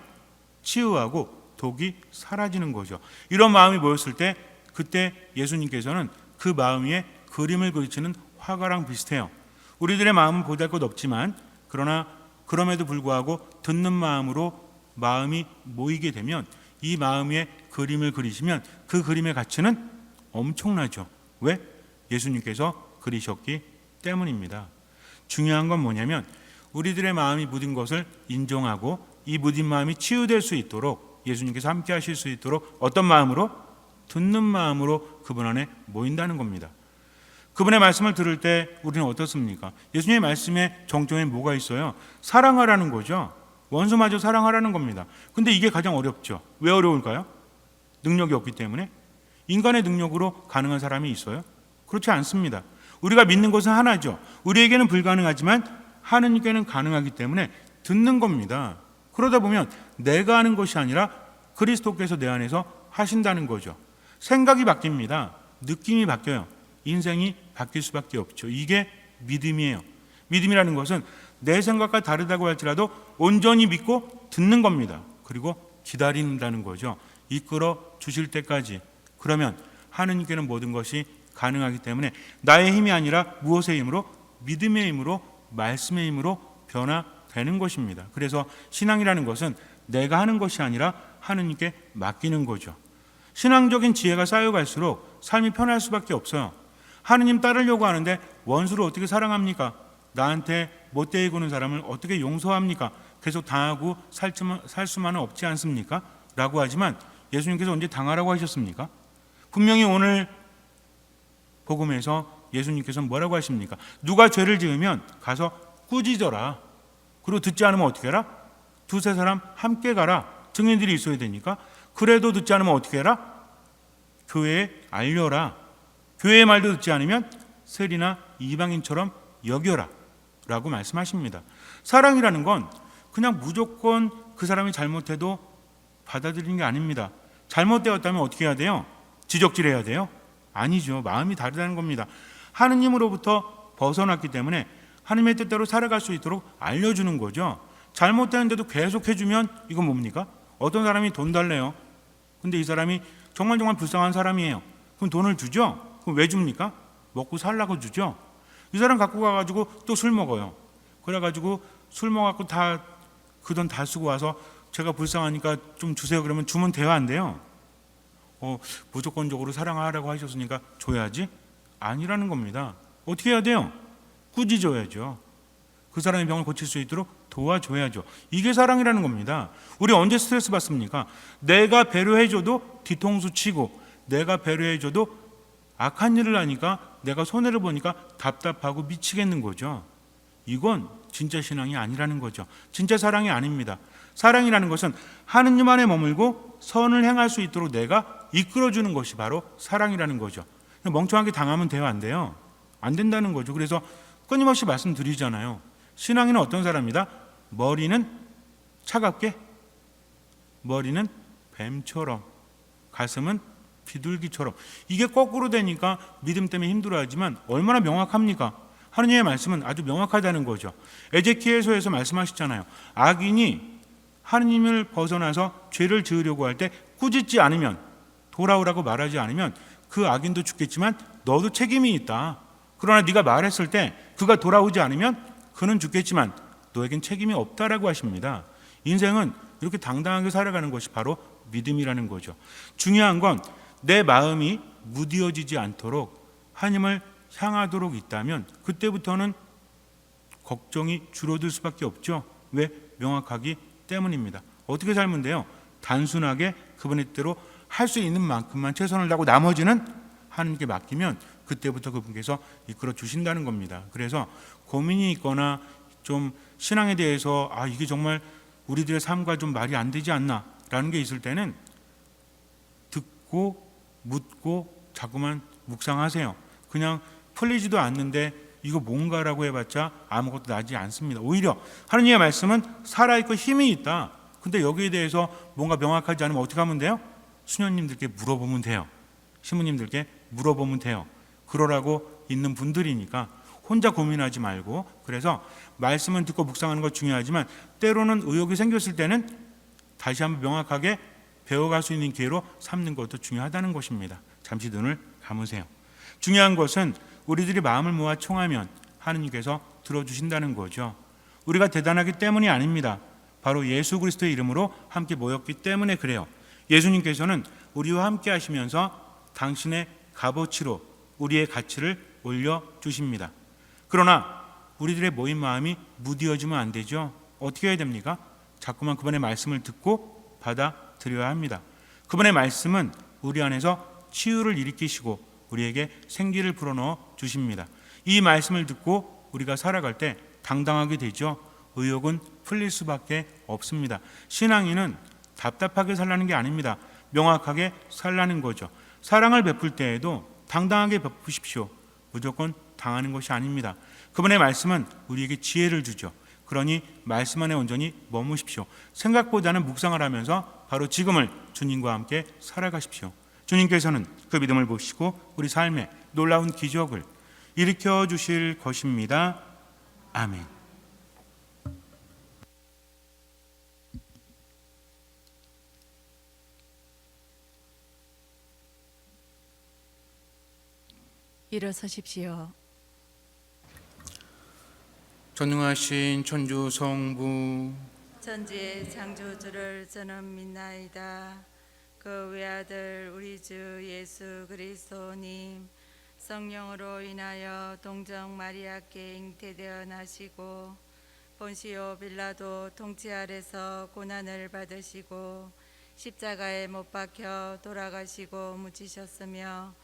치유하고 독이 사라지는 거죠. 이런 마음이 모였을 때 그때 예수님께서는 그 마음 위에 그림을 그리시는 화가랑 비슷해요. 우리들의 마음은 보잘것없지만 그러나 그럼에도 불구하고 듣는 마음으로 마음이 모이게 되면 이 마음 위에 그림을 그리시면 그 그림의 가치는 엄청나죠. 왜? 예수님께서 그리셨기 때문입니다. 중요한 건 뭐냐면 우리들의 마음이 묻은 것을 인정하고 이 묻은 마음이 치유될 수 있도록 예수님께서 함께 하실 수 있도록 어떤 마음으로? 듣는 마음으로 그분 안에 모인다는 겁니다. 그분의 말씀을 들을 때 우리는 어떻습니까? 예수님의 말씀의 정점에 뭐가 있어요? 사랑하라는 거죠. 원수마저 사랑하라는 겁니다. 근데 이게 가장 어렵죠. 왜 어려울까요? 능력이 없기 때문에. 인간의 능력으로 가능한 사람이 있어요? 그렇지 않습니다. 우리가 믿는 것은 하나죠. 우리에게는 불가능하지만 하느님께는 가능하기 때문에 듣는 겁니다. 그러다 보면 내가 하는 것이 아니라 그리스도께서 내 안에서 하신다는 거죠. 생각이 바뀝니다. 느낌이 바뀌어요. 인생이 바뀔 수밖에 없죠. 이게 믿음이에요. 믿음이라는 것은 내 생각과 다르다고 할지라도 온전히 믿고 듣는 겁니다. 그리고 기다린다는 거죠. 이끌어 주실 때까지. 그러면 하느님께는 모든 것이 가능하기 때문에 나의 힘이 아니라 무엇의 힘으로? 믿음의 힘으로 말씀의 힘으로 변화되는 것입니다. 그래서 신앙이라는 것은 내가 하는 것이 아니라 하느님께 맡기는 거죠. 신앙적인 지혜가 쌓여갈수록 삶이 편할 수밖에 없어요. 하느님 따르려고 하는데 원수를 어떻게 사랑합니까? 나한테 못되게 구는 사람을 어떻게 용서합니까? 계속 당하고 살 수만은 없지 않습니까? 라고 하지만 예수님께서 언제 당하라고 하셨습니까? 분명히 오늘 복음에서 예수님께서 뭐라고 하십니까? 누가 죄를 지으면 가서 꾸짖어라. 그리고 듣지 않으면 어떻게 해라? 두세 사람 함께 가라. 증인들이 있어야 되니까. 그래도 듣지 않으면 어떻게 해라? 교회에 알려라. 교회의 말도 듣지 않으면 세리나 이방인처럼 여겨라 라고 말씀하십니다. 사랑이라는 건 그냥 무조건 그 사람이 잘못해도 받아들이는 게 아닙니다. 잘못되었다면 어떻게 해야 돼요? 지적질해야 돼요? 아니죠. 마음이 다르다는 겁니다. 하느님으로부터 벗어났기 때문에 하나님의 뜻대로 살아갈 수 있도록 알려주는 거죠. 잘못되는데도 계속 해주면 이건 뭡니까? 어떤 사람이 돈 달래요. 근데 이 사람이 정말 불쌍한 사람이에요. 그럼 돈을 주죠? 그럼 왜 줍니까? 먹고 살라고 주죠. 이 사람 갖고 가가지고 또 술 먹어요. 그래가지고 술 먹어갖고 다 그 돈 다 쓰고 와서 제가 불쌍하니까 좀 주세요. 그러면 주면 돼요, 안 돼요? 무조건적으로 사랑하라고 하셨으니까 줘야지? 아니라는 겁니다. 어떻게 해야 돼요? 꾸짖어야죠. 그 사람의 병을 고칠 수 있도록 도와줘야죠. 이게 사랑이라는 겁니다. 우리 언제 스트레스 받습니까? 내가 배려해줘도 뒤통수 치고, 내가 배려해줘도 악한 일을 하니까 내가 손해를 보니까 답답하고 미치겠는 거죠. 이건 진짜 신앙이 아니라는 거죠. 진짜 사랑이 아닙니다. 사랑이라는 것은 하느님 안에 머물고 선을 행할 수 있도록 내가 이끌어주는 것이 바로 사랑이라는 거죠. 멍청하게 당하면 돼요, 안 돼요? 안 된다는 거죠. 그래서 끊임없이 말씀드리잖아요. 신앙인은 어떤 사람이다? 머리는 차갑게, 머리는 뱀처럼, 가슴은 비둘기처럼. 이게 거꾸로 되니까 믿음 때문에 힘들어하지만 얼마나 명확합니까? 하느님의 말씀은 아주 명확하다는 거죠. 에제키엘서에서 말씀하셨잖아요. 악인이 하느님을 벗어나서 죄를 지으려고 할 때 꾸짖지 않으면, 돌아오라고 말하지 않으면 그 악인도 죽겠지만 너도 책임이 있다. 그러나 네가 말했을 때 그가 돌아오지 않으면 그는 죽겠지만 너에겐 책임이 없다라고 하십니다. 인생은 이렇게 당당하게 살아가는 것이 바로 믿음이라는 거죠. 중요한 건 내 마음이 무디어지지 않도록 하나님을 향하도록 있다면 그때부터는 걱정이 줄어들 수밖에 없죠. 왜? 명확하기 때문입니다. 어떻게 살면 돼요? 단순하게 그분의 뜻대로 할 수 있는 만큼만 최선을 다하고 나머지는 하나님께 맡기면 그때부터 그분께서 이끌어 주신다는 겁니다. 그래서 고민이 있거나 좀 신앙에 대해서 이게 정말 우리들의 삶과 좀 말이 안 되지 않나 라는 게 있을 때는 듣고 묻고 자꾸만 묵상하세요. 그냥 풀리지도 않는데 이거 뭔가라고 해봤자 아무것도 나지 않습니다. 오히려 하느님의 말씀은 살아있고 힘이 있다. 근데 여기에 대해서 뭔가 명확하지 않으면 어떻게 하면 돼요? 수녀님들께 물어보면 돼요. 신부님들께 물어보면 돼요. 그러라고 있는 분들이니까 혼자 고민하지 말고, 그래서 말씀은 듣고 묵상하는 것 중요하지만 때로는 의혹이 생겼을 때는 다시 한번 명확하게 배워갈 수 있는 기회로 삼는 것도 중요하다는 것입니다. 잠시 눈을 감으세요. 중요한 것은 우리들이 마음을 모아 청하면 하느님께서 들어주신다는 거죠. 우리가 대단하기 때문이 아닙니다. 바로 예수 그리스도의 이름으로 함께 모였기 때문에 그래요. 예수님께서는 우리와 함께 하시면서 당신의 값어치로 우리의 가치를 올려주십니다. 그러나 우리들의 모인 마음이 무디어지면 안 되죠. 어떻게 해야 됩니까? 자꾸만 그분의 말씀을 듣고 받아들여야 합니다. 그분의 말씀은 우리 안에서 치유를 일으키시고 우리에게 생기를 불어넣어 주십니다. 이 말씀을 듣고 우리가 살아갈 때 당당하게 되죠. 의욕은 풀릴 수밖에 없습니다. 신앙인은 답답하게 살라는 게 아닙니다. 명확하게 살라는 거죠. 사랑을 베풀 때에도 당당하게 베푸십시오. 무조건 당하는 것이 아닙니다. 그분의 말씀은 우리에게 지혜를 주죠. 그러니 말씀 안에 온전히 머무십시오. 생각보다는 묵상을 하면서 바로 지금을 주님과 함께 살아가십시오. 주님께서는 그 믿음을 보시고 우리 삶에 놀라운 기적을 일으켜 주실 것입니다. 아멘. 일어서십시오. 전능하신 천주 성부 천지의 창조주를 저는 믿나이다. 그 외아들 우리 주 예수 그리스도님 성령으로 인하여 동정 마리아께 잉태되어 나시고 본시오 빌라도 통치 아래서 고난을 받으시고 십자가에 못 박혀 돌아가시고 묻히셨으며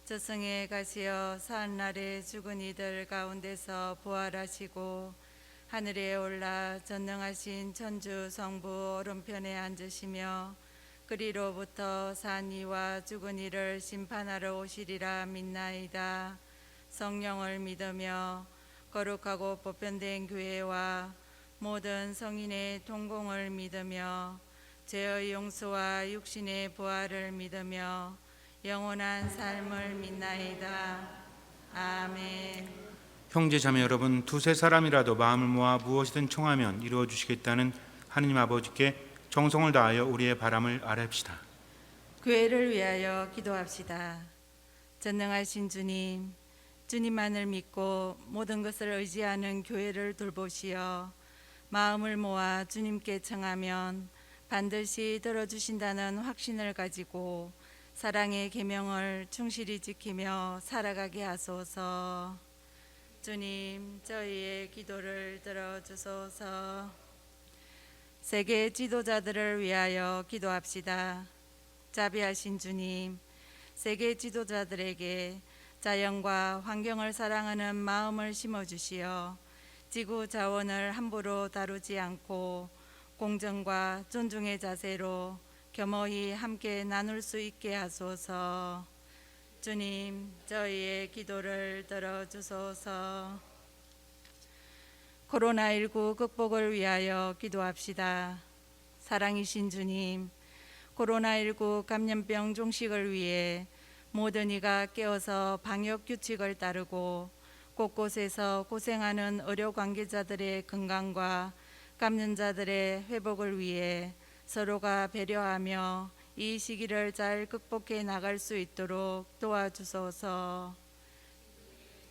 저승에 가시어 사한날에 죽은 이들 가운데서 부활하시고 하늘에 올라 전능하신 천주 성부 오른편에 앉으시며 그리로부터 산 이와 죽은 이를 심판하러 오시리라 믿나이다. 성령을 믿으며 거룩하고 보편된 교회와 모든 성인의 동공을 믿으며 죄의 용서와 육신의 부활을 믿으며 영원한 삶을 믿나이다. 아멘. 형제 자매 여러분, 두세 사람이라도 마음을 모아 무엇이든 청하면 이루어 주시겠다는 하느님 아버지께 정성을 다하여 우리의 바람을 아뢰합시다. 교회를 위하여 기도합시다. 전능하신 주님, 주님만을 믿고 모든 것을 의지하는 교회를 돌보시어 마음을 모아 주님께 청하면 반드시 들어주신다는 확신을 가지고 사랑의 계명을 충실히 지키며 살아가게 하소서. 주님, 저희의 기도를 들어주소서. 세계 지도자들을 위하여 기도합시다. 자비하신 주님, 세계 지도자들에게 자연과 환경을 사랑하는 마음을 심어주시어 지구 자원을 함부로 다루지 않고 공정과 존중의 자세로 겸허히 함께 나눌 수 있게 하소서. 주님, 저희의 기도를 들어주소서. 코로나19 극복을 위하여 기도합시다. 사랑이신 주님, 코로나19 감염병 종식을 위해 모든 이가 깨어서 방역 규칙을 따르고 곳곳에서 고생하는 의료 관계자들의 건강과 감염자들의 회복을 위해 서로가 배려하며 이 시기를 잘 극복해 나갈 수 있도록 도와주소서.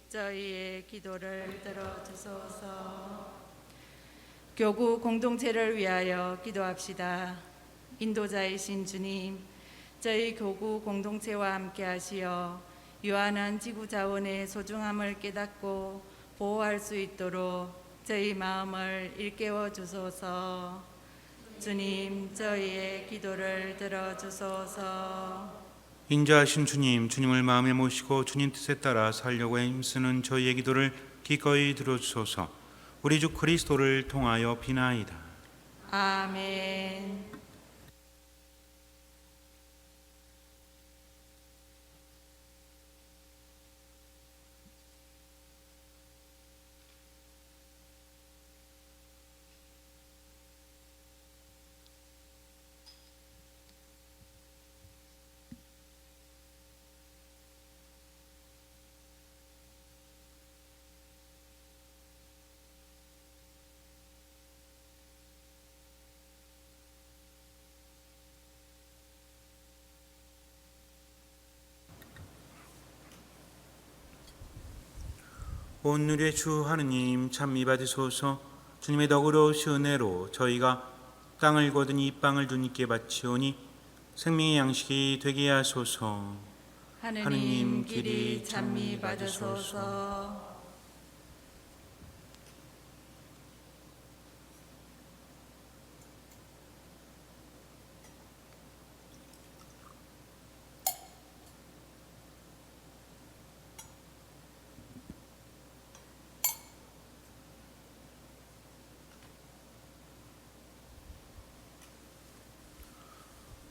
저희의 기도를 들어주소서. 교구 공동체를 위하여 기도합시다. 인도자이신 주님, 저희 교구 공동체와 함께 하시어 유한한 지구 자원의 소중함을 깨닫고 보호할 수 있도록 저희 마음을 일깨워 주소서. 주님, 저희의 기도를 들어주소서. 인자하신 주님, 주님을 마음에 모시고 주님 뜻에 따라 살려고 힘쓰는 저희의 기도를 기꺼이 들어주소서. 우리 주 그리스도를 통하여 비나이다. 아멘. 오늘의 주 하느님 찬미 받으소서. 주님의 너그러우신 은혜로 저희가 땅을 거둔 이 빵을 주님께 바치오니 생명의 양식이 되게 하소서. 하느님 길이 찬미 받으소서.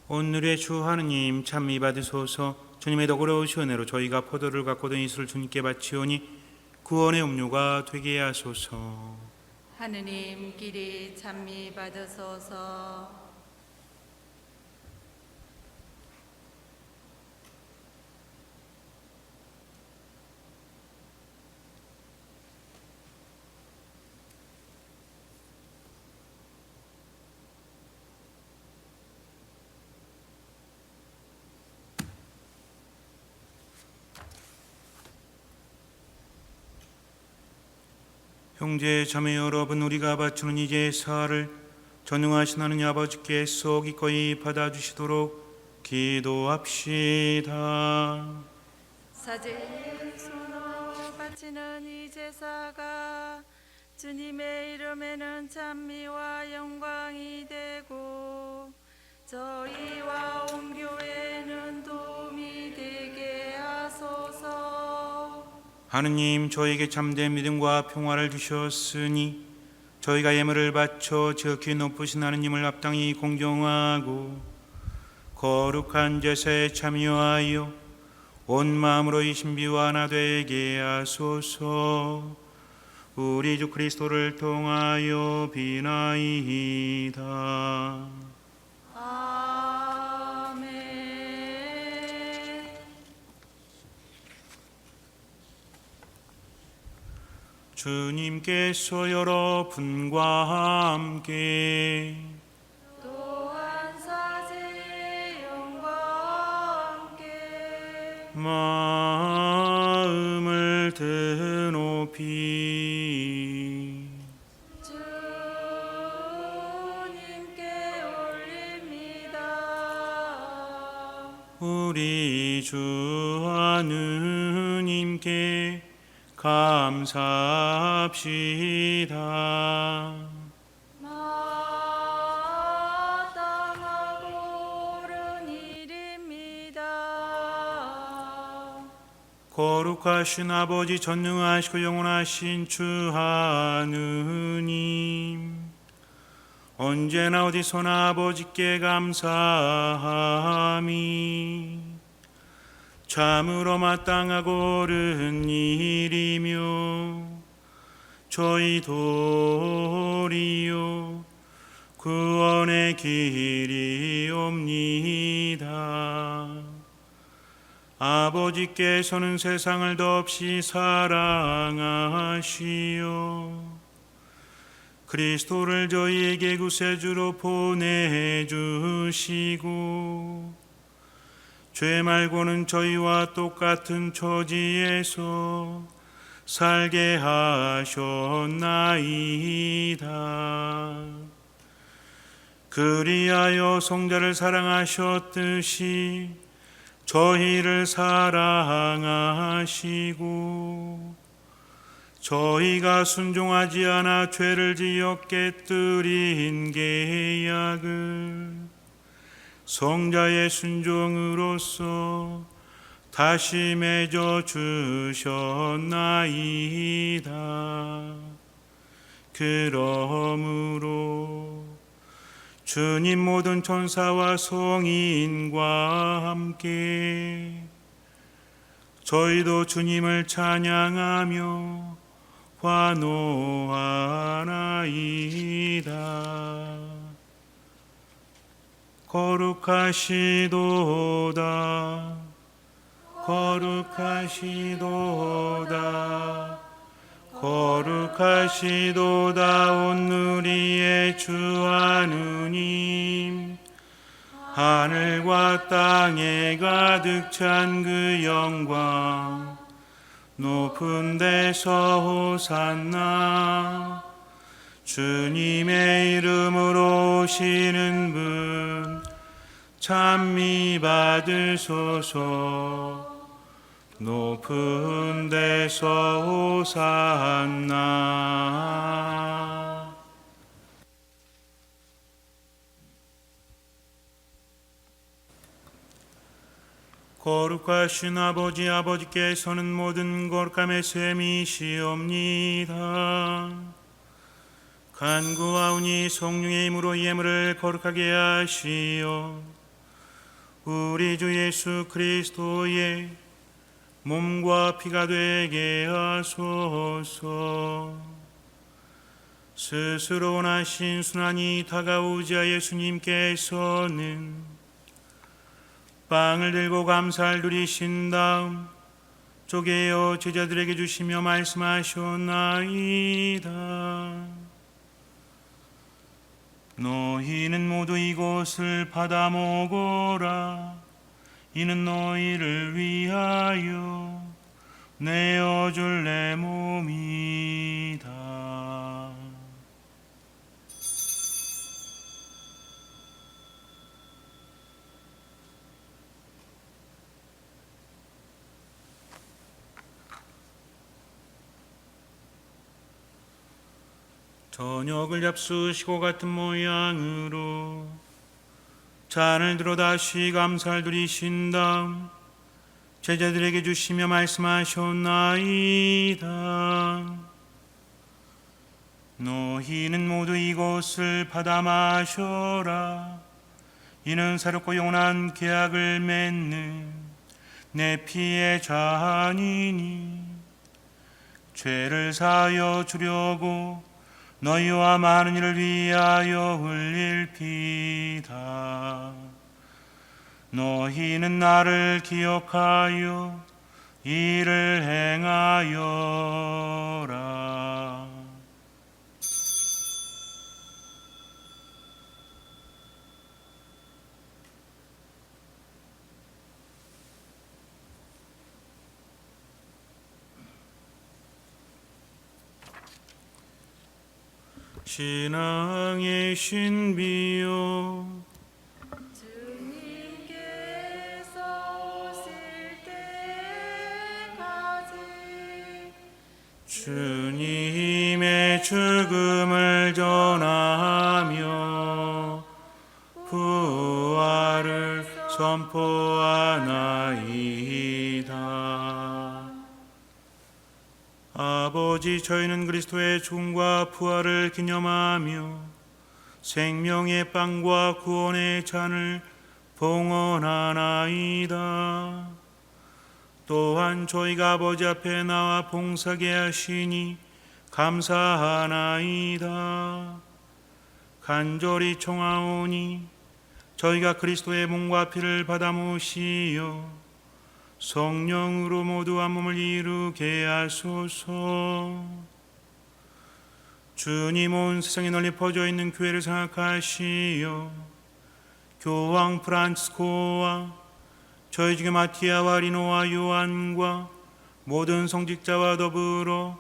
오늘의 주 하느님 찬미 받으소서. 주님의 너그러우신 은혜로 저희가 포도를 갖고든 이슬을 주님께 바치오니 구원의 음료가 되게 하소서. 하느님 길이 찬미 받으소서. 형제 자매 여러분, 우리가 바치는 이 제사를 전능하신 하나님 아버지께서 기꺼이 받아주시도록 기도합시다. 사제 손으로 바치는 이 제사가 주님의 이름에는 찬미와 영광이 되고 저희와 온 교회는 도움이 되게 하소서. 하느님, 저에게 참된 믿음과 평화를 주셨으니 저희가 예물을 바쳐 지극히 높으신 하느님을 합당히 공경하고 거룩한 제사에 참여하여 온 마음으로 이 신비와 하나 되게 하소서. 우리 주 그리스도를 통하여 비나이다. 아멘. 주님께서 여러분과 함께 또한 사제의 영과 함께 마음을 드높이 주님께 올립니다. 우리 주 하느님께 감사합시다. 마땅하고 옳은 일입니다. 거룩하신 아버지, 전능하시고 영원하신 주 하느님, 언제나 어디서나 아버지께 감사함이 참으로 마땅하고 옳은 일이며 저희 도리요 구원의 길이옵니다. 아버지께서는 세상을 더없이 사랑하시어 그리스도를 저희에게 구세주로 보내주시고 죄 말고는 저희와 똑같은 처지에서 살게 하셨나이다. 그리하여 성자를 사랑하셨듯이 저희를 사랑하시고 저희가 순종하지 않아 죄를 지어 깨뜨린 계약을 성자의 순종으로서 다시 맺어 주셨나이다. 그러므로 주님 모든 천사와 성인과 함께 저희도 주님을 찬양하며 환호하나이다. 거룩하시도다, 거룩하시도다, 거룩하시도다. 온누리의 주 하느님, 하늘과 땅에 가득 찬 그 영광, 높은 데서 호산나. 주님의 이름으로 오시는 분 찬미 받으소서. 높은 데서 호산나. 거룩하신 아버지, 아버지께서는 모든 거룩함의 셈이시옵니다. 간구하오니 성령의 힘으로 예물을 거룩하게 하시어 우리 주 예수 그리스도의 몸과 피가 되게 하소서. 스스로 원하신 순환이 다가오자 예수님께서는 빵을 들고 감사를 누리신 다음 쪼개어 제자들에게 주시며 말씀하셨나이다. 너희는 모두 이것을 받아 먹어라. 이는 너희를 위하여 내어줄 내 몸이다. 저녁을 잡수시고 같은 모양으로 잔을 들어 다시 감사를 드리신 다음 제자들에게 주시며 말씀하셨나이다. 너희는 모두 이것을 받아 마셔라. 이는 새롭고 영원한 계약을 맺는 내 피의 잔이니 죄를 사하여 주려고 너희와 많은 이를 위하여 흘릴 피다. 너희는 나를 기억하여 이를 행하여라. 신앙의 신비요 주님께서 오실 때까지 주님의 죽음을 전하며 부활을 선포하나이다. 아버지, 저희는 그리스도의 죽음과 부활을 기념하며 생명의 빵과 구원의 잔을 봉헌하나이다. 또한 저희가 아버지 앞에 나와 봉사게 하시니 감사하나이다. 간절히 청하오니 저희가 그리스도의 몸과 피를 받아 모시어 성령으로 모두 한 몸을 이루게 하소서. 주님, 온 세상에 널리 퍼져 있는 교회를 생각하시어 교황 프란치스코와 저희 중에 마티아와 리노와 요한과 모든 성직자와 더불어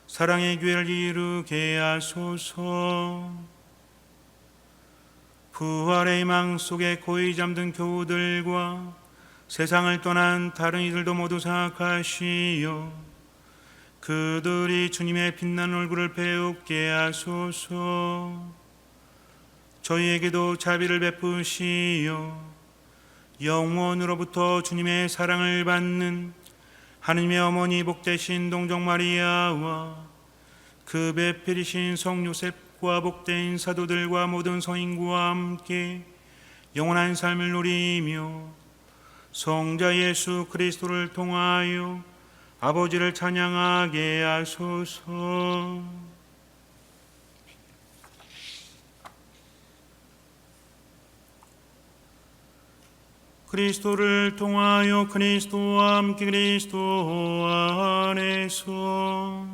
사랑의 교회를 이루게 하소서. 부활의 희망 속에 고이 잠든 교우들과 세상을 떠난 다른 이들도 모두 생각하시어 그들이 주님의 빛나는 얼굴을 배웁게 하소서. 저희에게도 자비를 베푸시어 영원으로부터 주님의 사랑을 받는 하느님의 어머니 복되신 동정 마리아와 그 배필이신 성 요셉과 복된 사도들과 모든 성인과 함께 영원한 삶을 누리며 성자 예수 그리스도를 통하여 아버지를 찬양하게 하소서. 그리스도를 통하여 그리스도와 함께 그리스도 안에서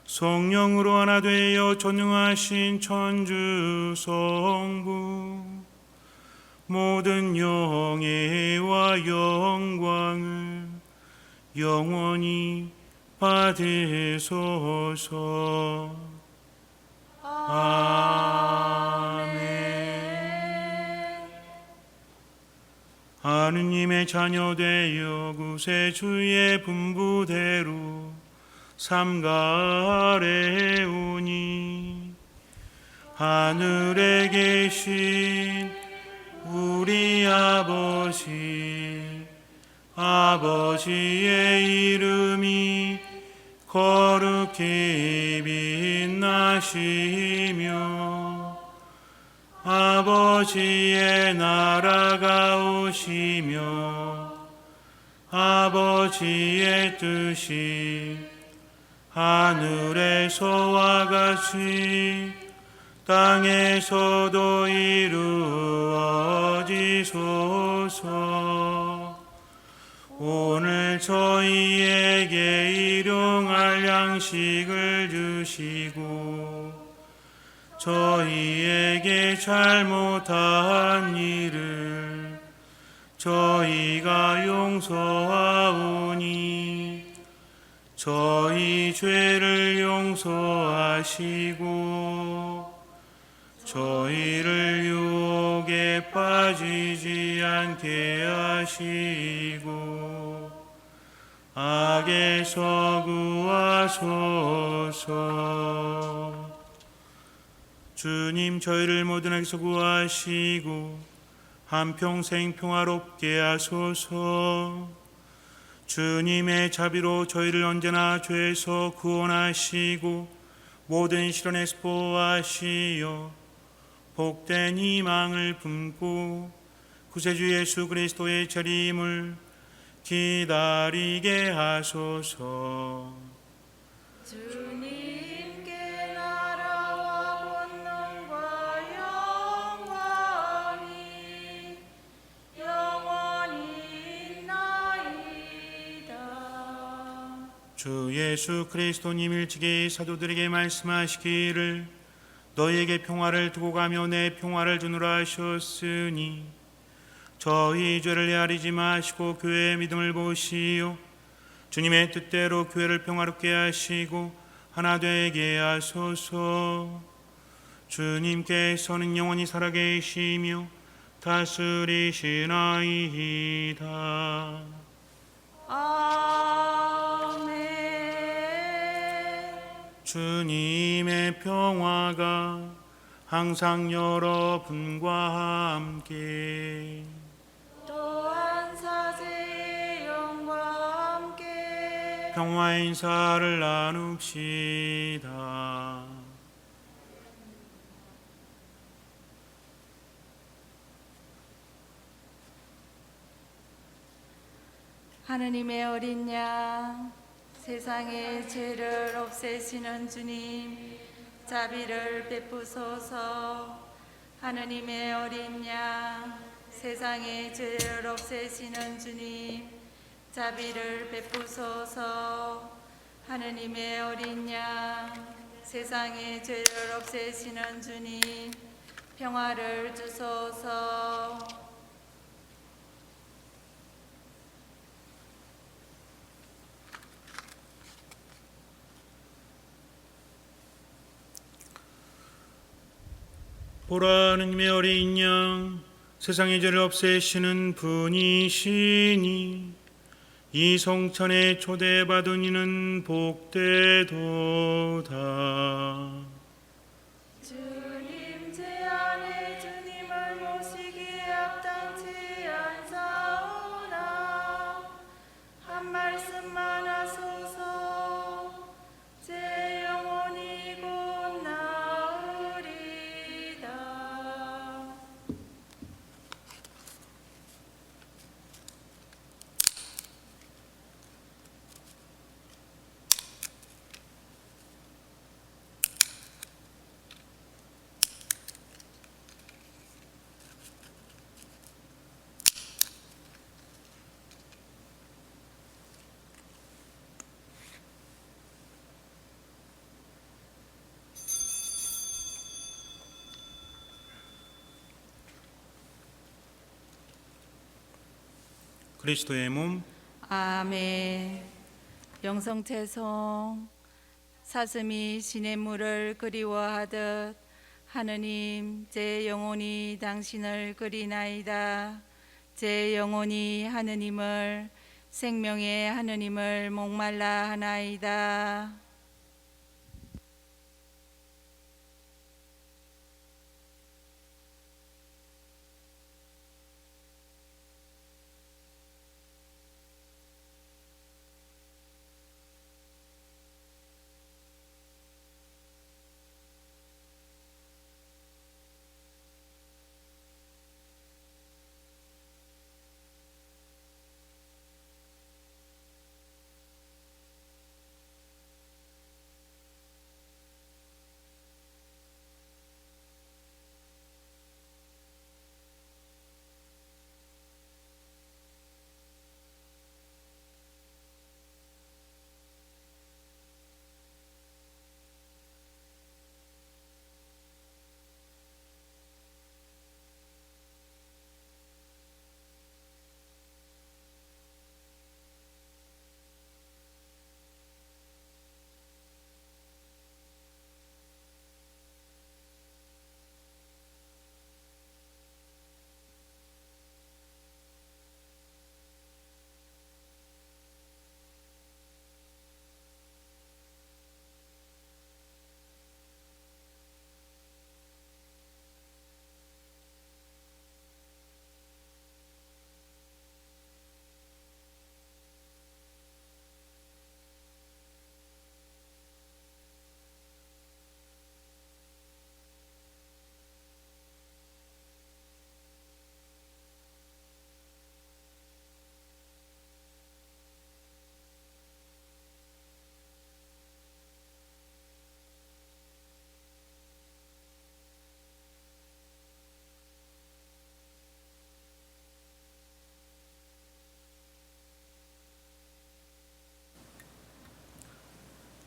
성령으로 하나 되어 전능하신 천주 성부 모든 영예와 영광을 영원히 받으소서. 아멘. 하느님의 자녀 되어 구세주의 분부대로 삼가 아래오니 하늘에 계신 우리 아버지의 이름이 거룩히 빛나시며 아버지의 나라가 오시며 아버지의 뜻이 하늘에서와 같이 땅에서도 이루어지소서. 오늘 저희에게 일용할 양식을 주시고 저희에게 잘못한 일을 저희가 용서하오니 저희 죄를 용서하시고 저희를 유혹에 빠지지 않게 하시고 악에서 구하소서. 주님 저희를 모든 악에서 구하시고 한평생 평화롭게 하소서. 주님의 자비로 저희를 언제나 죄에서 구원하시고 모든 시련에서 보호하시어 복된 희망을 품고 구세주 예수 그리스도의 재림을 기다리게 하소서. 주님께 나라와 권능과 영광이 영원히 있나이다. 주 예수 그리스도님 일찍이 사도들에게 말씀하시기를 너희에게 평화를 두고 가며 내 평화를 주노라 하셨으니 저희 죄를 헤아리지 마시고 교회의 믿음을 보시오. 주님의 뜻대로 교회를 평화롭게 하시고 하나 되게 하소서. 주님께서는 영원히 살아계시며 다스리시나이다. 아멘. 주님의 평화가 항상 여러분과 함께 또한 사제의 영과 함께 평화의 인사를 나눕시다. 하느님의 어린 양, 세상의 죄를 없애시는 주님, 자비를 베푸소서. 하느님의 어린 양, 세상의 죄를 없애시는 주님, 자비를 베푸소서. 하느님의 어린 양, 세상의 죄를 없애시는 주님, 평화를 주소서. 보라, 하느님의 어린 양, 세상의 죄를 없애시는 분이시니 이 성찬에 초대받은 이는 복되도다. 주님 제 안에 주님을 모시기에 합당치 않사오나 한 말씀만 하소서. 제 영혼이 곧 나으리다. 그리스도의 몸, 아멘. 영성채송. 사슴이 시냇물을 그리워하듯 하느님 제 영혼이 당신을 그리나이다. 제 영혼이 하느님을, 생명의 하느님을 목말라 하나이다.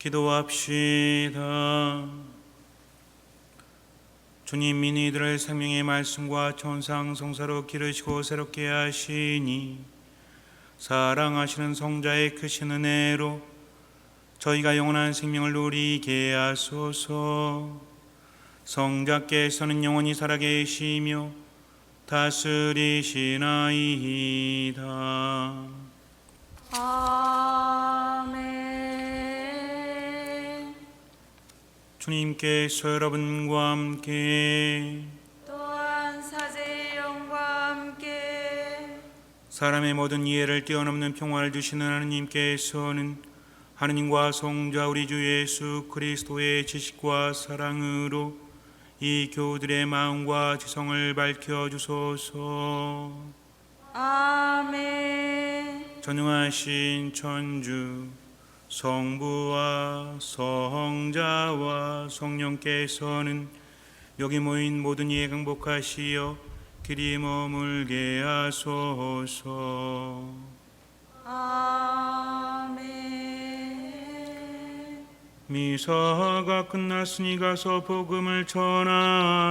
기도합시다. 주님, 이들을 생명의 말씀과 천상 성사로 기르시고 새롭게 하시니 사랑하시는 성자의 크신 은혜로 저희가 영원한 생명을 누리게 하소서. 성자께서는 영원히 살아계시며 다스리시나이다. 아멘. 주님께서 여러분과 함께 또한 사제의 영과 함께 사람의 모든 이해를 뛰어넘는 평화를 주시는 하느님께서는 하느님과 성자 우리 주 예수 그리스도의 지식과 사랑으로 이 교우들의 마음과 지성을 밝혀주소서. 아멘. 전능하신 천주 성부와 성자와 성령께서는 여기 모인 모든 이에 강복하시어 길이 머물게 하소서. 아멘. 미사가 끝났으니 가서 복음을 전합시다.